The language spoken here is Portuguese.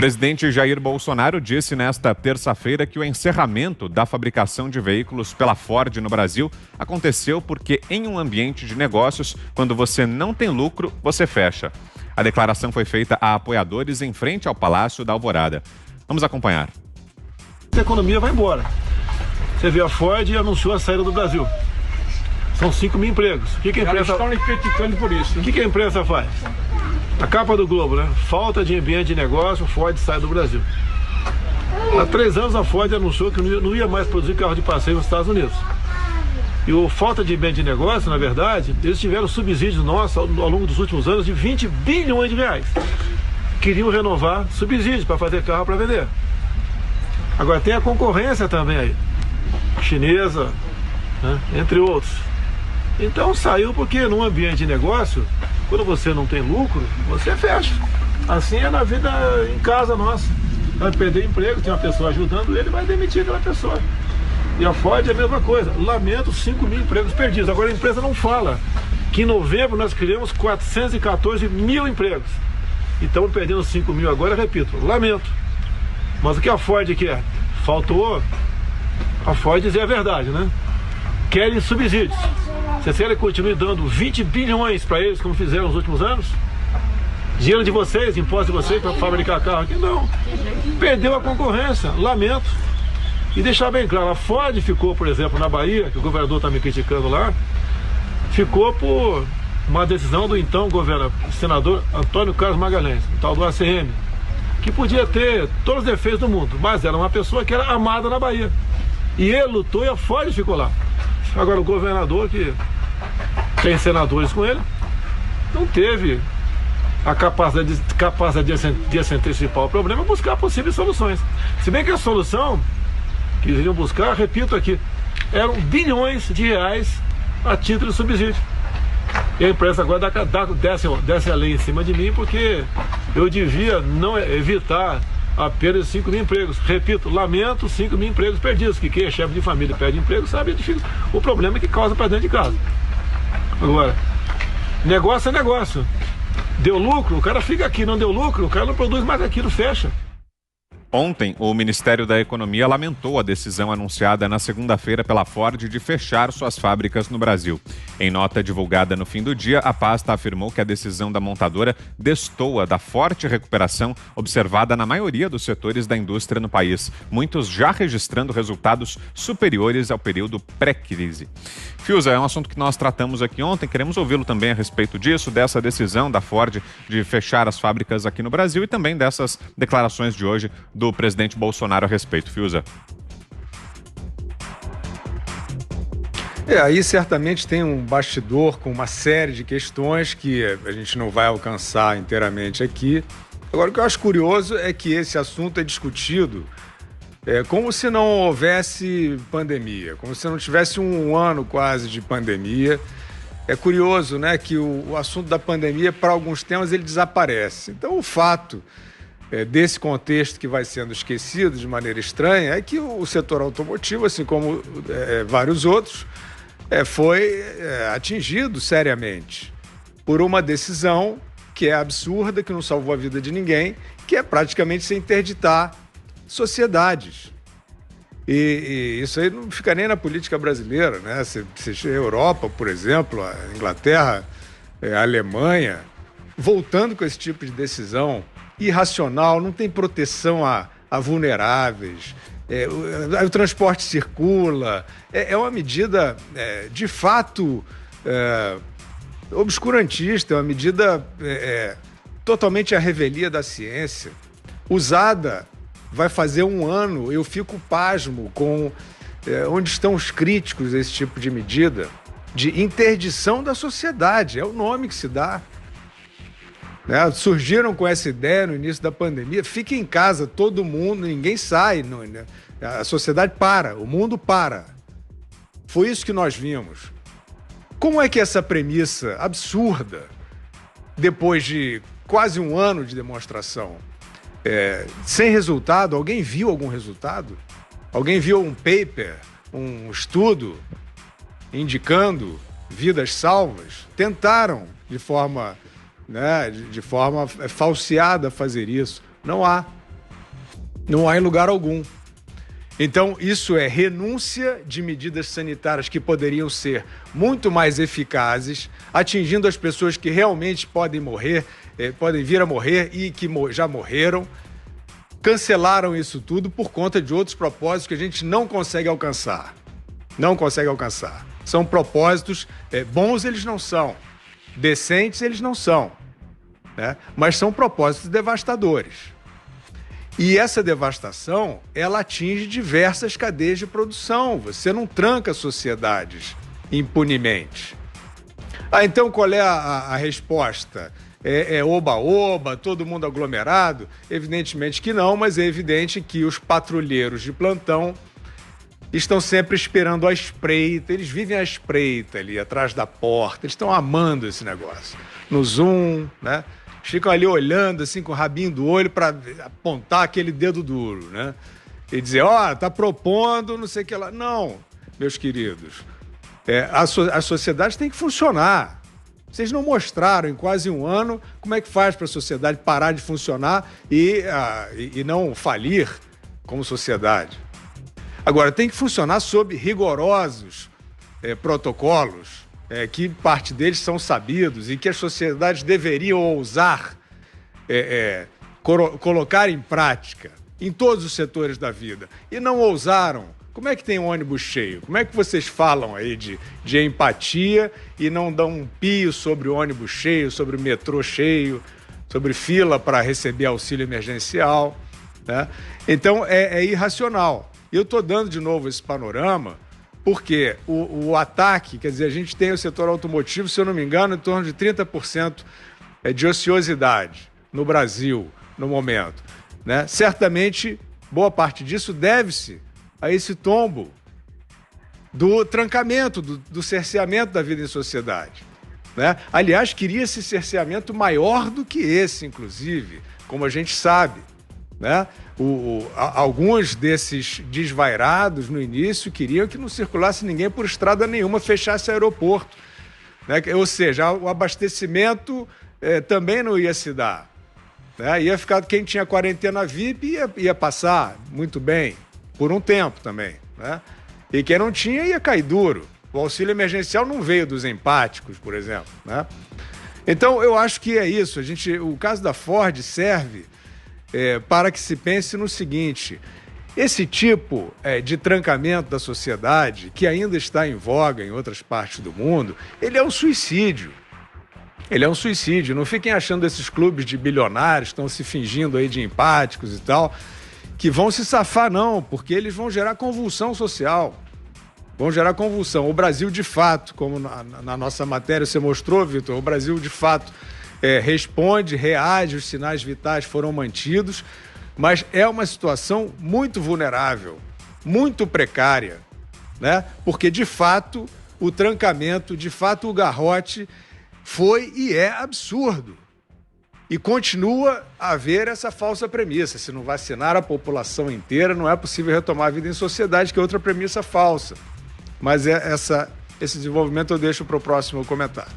presidente Jair Bolsonaro disse nesta terça-feira que o encerramento da fabricação de veículos pela Ford no Brasil aconteceu porque, em um ambiente de negócios, quando você não tem lucro, você fecha. A declaração foi feita a apoiadores em frente ao Palácio da Alvorada. Vamos acompanhar. A economia vai embora. Você vê, a Ford anunciou a saída do Brasil. São 5 mil empregos. O que a imprensa... estão lhe criticando por isso. O que a imprensa faz? A capa do Globo, né? Falta de ambiente de negócio, Ford sai do Brasil. Há 3 anos a Ford anunciou que não ia mais produzir carro de passeio nos Estados Unidos. E o falta de ambiente de negócio, na verdade, eles tiveram subsídios nossos ao longo dos últimos anos de 20 bilhões de reais. Queriam renovar subsídios para fazer carro para vender. Agora tem a concorrência também aí, chinesa, né? Entre outros. Então saiu porque num ambiente de negócio, quando você não tem lucro, você fecha. Assim é na vida em casa nossa. Vai perder emprego, tem uma pessoa ajudando ele, vai demitir aquela pessoa. E a Ford é a mesma coisa. Lamento, 5 mil empregos perdidos. Agora a empresa não fala que em novembro nós criamos 414 mil empregos. E estamos perdendo 5 mil agora, repito, lamento. Mas o que a Ford quer? Faltou a Ford dizer a verdade, né? Querem subsídios. Vocês querem que continue dando 20 bilhões para eles, como fizeram nos últimos anos? Dinheiro de vocês, imposto de vocês para fabricar carro aqui? Não. Perdeu a concorrência, lamento. E deixar bem claro, a Ford ficou, por exemplo, na Bahia, que o governador está me criticando lá, ficou por uma decisão do então senador Antônio Carlos Magalhães, o tal do ACM, que podia ter todos os defeitos do mundo, mas era uma pessoa que era amada na Bahia. E ele lutou e a Ford ficou lá. Agora o governador, que tem senadores com ele, não teve a capacidade de antecipar o problema e buscar possíveis soluções. Se bem que a solução que eles iriam buscar, repito aqui, eram bilhões de reais a título de subsídio. E a imprensa agora desce a lei em cima de mim porque eu devia não evitar a perda de 5 mil empregos. Repito, lamento 5 mil empregos perdidos, que quem é chefe de família perde emprego sabe o problema que causa para dentro de casa. Agora, negócio é negócio. Deu lucro, o cara fica aqui. Não deu lucro, o cara não produz mais aquilo, fecha. Ontem, o Ministério da Economia lamentou a decisão anunciada na segunda-feira pela Ford de fechar suas fábricas no Brasil. Em nota divulgada no fim do dia, a pasta afirmou que a decisão da montadora destoa da forte recuperação observada na maioria dos setores da indústria no país, muitos já registrando resultados superiores ao período pré-crise. Fiuza, é um assunto que nós tratamos aqui ontem, queremos ouvi-lo também a respeito disso, dessa decisão da Ford de fechar as fábricas aqui no Brasil e também dessas declarações de hoje do presidente Bolsonaro a respeito. Fiuza. Aí certamente tem um bastidor com uma série de questões que a gente não vai alcançar inteiramente aqui. Agora, o que eu acho curioso é que esse assunto é discutido como se não houvesse pandemia, como se não tivesse um ano quase de pandemia. É curioso, né, que o assunto da pandemia, para alguns temas, ele desaparece. Então, o fato desse contexto que vai sendo esquecido de maneira estranha é que o setor automotivo, assim como vários outros, foi atingido seriamente por uma decisão que é absurda, que não salvou a vida de ninguém, que é praticamente se interditar sociedades. E isso aí não fica nem na política brasileira, né? Você a Europa, por exemplo, a Inglaterra, a Alemanha, voltando com esse tipo de decisão irracional, não tem proteção a vulneráveis, o transporte circula, é uma medida de fato obscurantista, é uma medida totalmente à revelia da ciência, usada. Vai fazer um ano, eu fico pasmo com onde estão os críticos a esse tipo de medida, de interdição da sociedade, é o nome que se dá. Né? Surgiram com essa ideia no início da pandemia, fique em casa, todo mundo, ninguém sai, a sociedade para, o mundo para. Foi isso que nós vimos. Como é que essa premissa absurda, depois de quase um ano de demonstração, sem resultado, alguém viu algum resultado? Alguém viu um paper, um estudo indicando vidas salvas? Tentaram de forma falseada fazer isso. Não há. Não há em lugar algum. Então, isso é renúncia de medidas sanitárias que poderiam ser muito mais eficazes, atingindo as pessoas que realmente podem morrer, podem vir a morrer e que já morreram. Cancelaram isso tudo por conta de outros propósitos que a gente não consegue alcançar. Não consegue alcançar. São propósitos bons, eles não são. Decentes, eles não são. Né? Mas são propósitos devastadores. E essa devastação, ela atinge diversas cadeias de produção. Você não tranca sociedades impunemente. Então qual é a resposta? É oba-oba, todo mundo aglomerado? Evidentemente que não, mas é evidente que os patrulheiros de plantão estão sempre esperando a espreita, eles vivem a espreita ali atrás da porta, eles estão amando esse negócio. No Zoom, né? Ficam ali olhando assim com o rabinho do olho para apontar aquele dedo duro, né? E dizer, tá propondo, não sei o que lá. Não, meus queridos, a sociedade tem que funcionar. Vocês não mostraram em quase um ano como é que faz para a sociedade parar de funcionar e não falir como sociedade. Agora, tem que funcionar sob rigorosos protocolos, que parte deles são sabidos e que as sociedades deveriam ousar colocar em prática em todos os setores da vida. E não ousaram. Como é que tem um ônibus cheio? Como é que vocês falam aí de empatia e não dão um pio sobre o ônibus cheio, sobre o metrô cheio, sobre fila para receber auxílio emergencial? Né? Então, é irracional. Eu estou dando de novo esse panorama porque o ataque, quer dizer, a gente tem o setor automotivo, se eu não me engano, em torno de 30% de ociosidade no Brasil, no momento. Né? Certamente, boa parte disso deve-se a esse tombo do trancamento, do cerceamento da vida em sociedade. Né? Aliás, queria esse cerceamento maior do que esse, inclusive, como a gente sabe. Né? Alguns desses desvairados no início queriam que não circulasse ninguém por estrada nenhuma, fechasse aeroporto. Né? Ou seja, o abastecimento também não ia se dar. Né? Ia ficar, quem tinha quarentena VIP ia passar muito bem, por um tempo também. Né? E quem não tinha ia cair duro. O auxílio emergencial não veio dos empáticos, por exemplo. Né? Então, eu acho que é isso. O caso da Ford serve para que se pense no seguinte: esse tipo de trancamento da sociedade, que ainda está em voga em outras partes do mundo, ele é um suicídio. Ele é um suicídio. Não fiquem achando esses clubes de bilionários que estão se fingindo aí de empáticos e tal, que vão se safar, não, porque eles vão gerar convulsão social. Vão gerar convulsão. O Brasil, de fato, como na nossa matéria você mostrou, Vitor, o Brasil, de fato, responde, reage, os sinais vitais foram mantidos, mas é uma situação muito vulnerável, muito precária, né? Porque, de fato, o trancamento, de fato, o garrote foi e é absurdo. E continua a haver essa falsa premissa: se não vacinar a população inteira, não é possível retomar a vida em sociedade, que é outra premissa falsa. Mas esse desenvolvimento eu deixo para o próximo comentário.